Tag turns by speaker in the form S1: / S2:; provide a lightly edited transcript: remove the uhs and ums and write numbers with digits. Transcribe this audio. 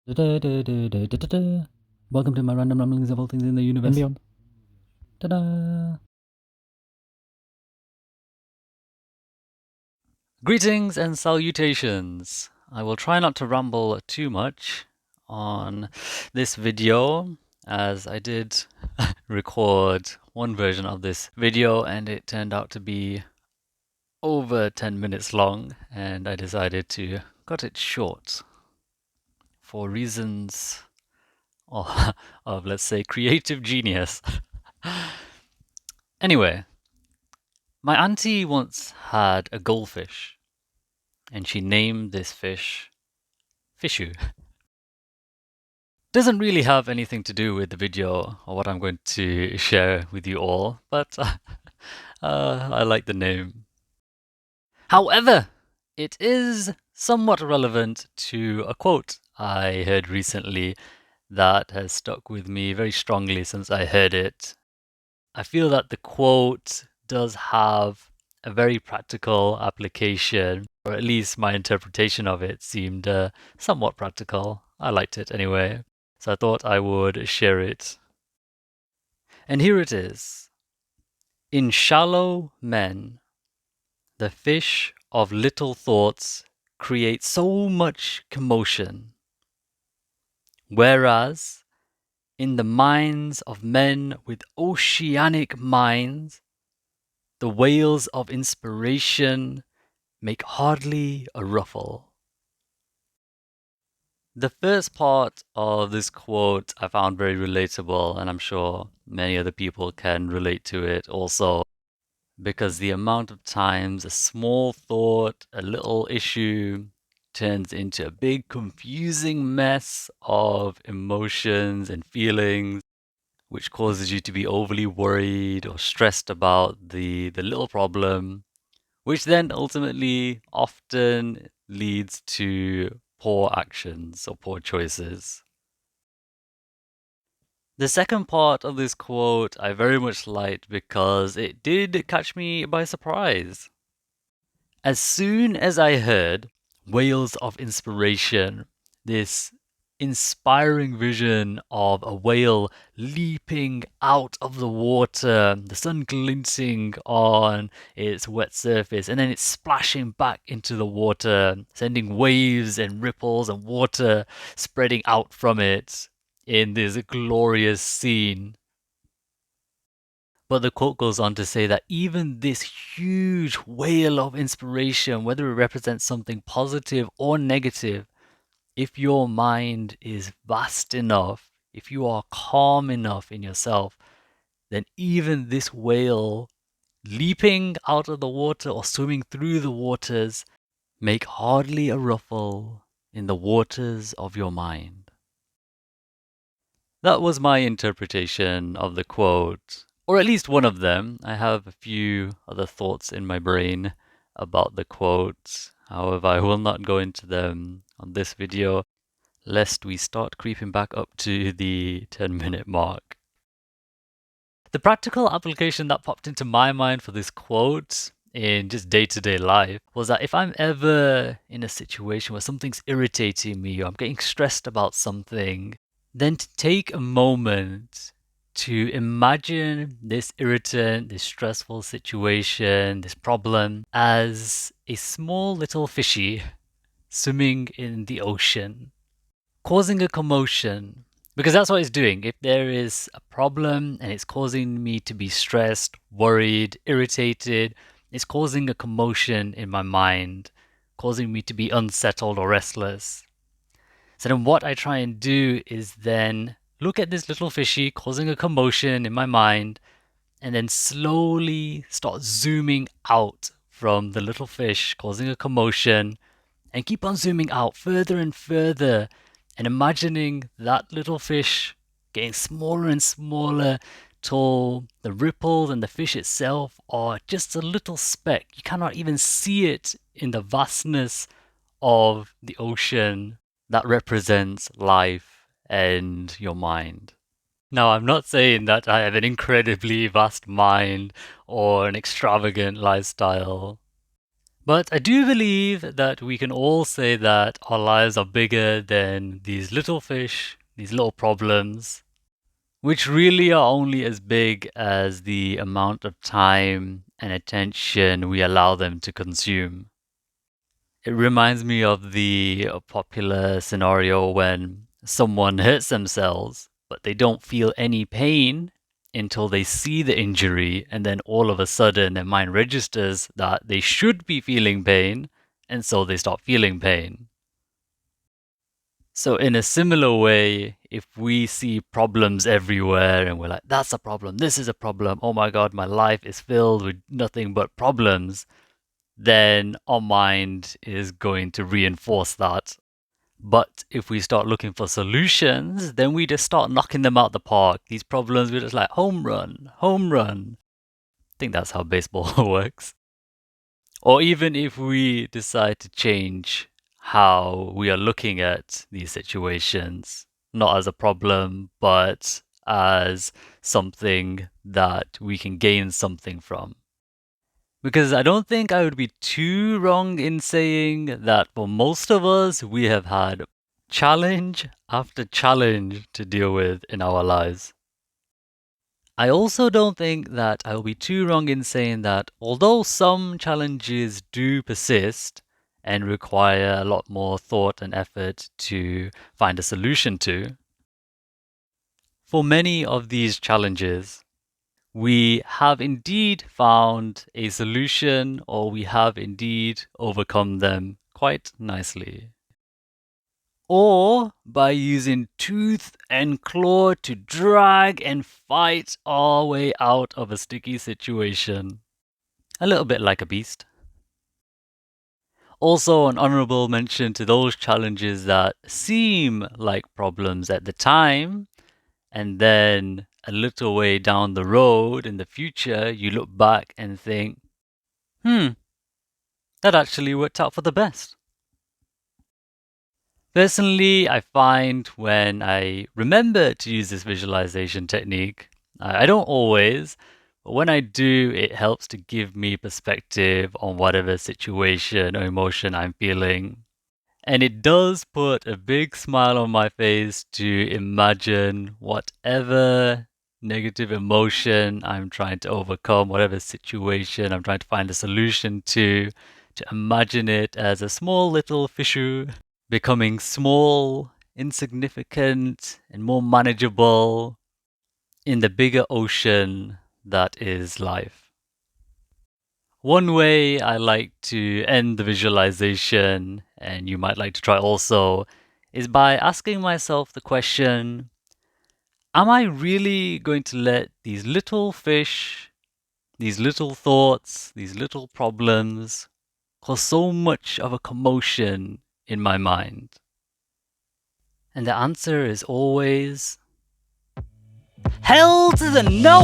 S1: Da-da-da-da-da-da-da. Welcome to my random ramblings of all things in the universe and beyond. Ta-da! Greetings and salutations! I will try not to ramble too much on this video, as I did record one version of this video and it turned out to be over 10 minutes long, and I decided to cut it short for reasons of let's say creative genius. Anyway, my auntie once had a goldfish, and she named this fish Fishu. Doesn't really have anything to do with the video or what I'm going to share with you all, but I like the name. However, it is somewhat relevant to a quote I heard recently that has stuck with me very strongly since I heard it. I feel that the quote does have a very practical application, or at least my interpretation of it seemed somewhat practical. I liked it anyway, so I thought I would share it. And here it is. In shallow men, the fish of little thoughts creates so much commotion, whereas in the minds of men with oceanic minds, the whales of inspiration make hardly a ruffle. The first part of this quote I found very relatable, and I'm sure many other people can relate to it also, because the amount of times a small thought, a little issue, turns into a big confusing mess of emotions and feelings, which causes you to be overly worried or stressed about the little problem, which then ultimately often leads to poor actions or poor choices. The second part of this quote I very much liked because it did catch me by surprise. As soon as I heard Whales of Inspiration, this inspiring vision of a whale leaping out of the water, the sun glinting on its wet surface, and then it's splashing back into the water, sending waves and ripples and water spreading out from it in this glorious scene. But the quote goes on to say that even this huge whale of inspiration, whether it represents something positive or negative, if your mind is vast enough, if you are calm enough in yourself, then even this whale leaping out of the water or swimming through the waters make hardly a ruffle in the waters of your mind. That was my interpretation of the quote, or at least one of them. I have a few other thoughts in my brain about the quote. However, I will not go into them on this video, lest we start creeping back up to the 10-minute mark. The practical application that popped into my mind for this quote in just day-to-day life was that if I'm ever in a situation where something's irritating me or I'm getting stressed about something, then to take a moment to imagine this irritant, this stressful situation, this problem as a small little fishy swimming in the ocean, causing a commotion. Because that's what it's doing. If there is a problem and it's causing me to be stressed, worried, irritated, it's causing a commotion in my mind, causing me to be unsettled or restless. So then what I try and do is then look at this little fishy causing a commotion in my mind and then slowly start zooming out from the little fish causing a commotion and keep on zooming out further and further and imagining that little fish getting smaller and smaller till the ripples and the fish itself are just a little speck. You cannot even see it in the vastness of the ocean that represents life and your mind. Now, I'm not saying that I have an incredibly vast mind or an extravagant lifestyle, But I do believe that we can all say that our lives are bigger than these little fish, these little problems, which really are only as big as the amount of time and attention we allow them to consume. It reminds me of the popular scenario when someone hurts themselves, but they don't feel any pain until they see the injury, and then all of a sudden their mind registers that they should be feeling pain, and so they start feeling pain. So, in a similar way, if we see problems everywhere and we're like, that's a problem, this is a problem, oh my god, my life is filled with nothing but problems, then our mind is going to reinforce that. But if we start looking for solutions, then we just start knocking them out the park. These problems, we're just like, home run, home run. I think that's how baseball works. Or even if we decide to change how we are looking at these situations, not as a problem, but as something that we can gain something from. Because I don't think I would be too wrong in saying that for most of us, we have had challenge after challenge to deal with in our lives. I also don't think that I will be too wrong in saying that although some challenges do persist and require a lot more thought and effort to find a solution to, for many of these challenges, we have indeed found a solution or we have indeed overcome them quite nicely. Or by using tooth and claw to drag and fight our way out of a sticky situation. A little bit like a beast. Also, an honorable mention to those challenges that seem like problems at the time, and then a little way down the road in the future, you look back and think, that actually worked out for the best. Personally, I find when I remember to use this visualization technique, I don't always, but when I do, it helps to give me perspective on whatever situation or emotion I'm feeling. And it does put a big smile on my face to imagine whatever negative emotion I'm trying to overcome, whatever situation I'm trying to find a solution to imagine it as a small little fisher becoming small, insignificant, and more manageable in the bigger ocean that is life. One way I like to end the visualization, and you might like to try also, is by asking myself the question, am I really going to let these little fish, these little thoughts, these little problems cause so much of a commotion in my mind? And the answer is always hell to the no!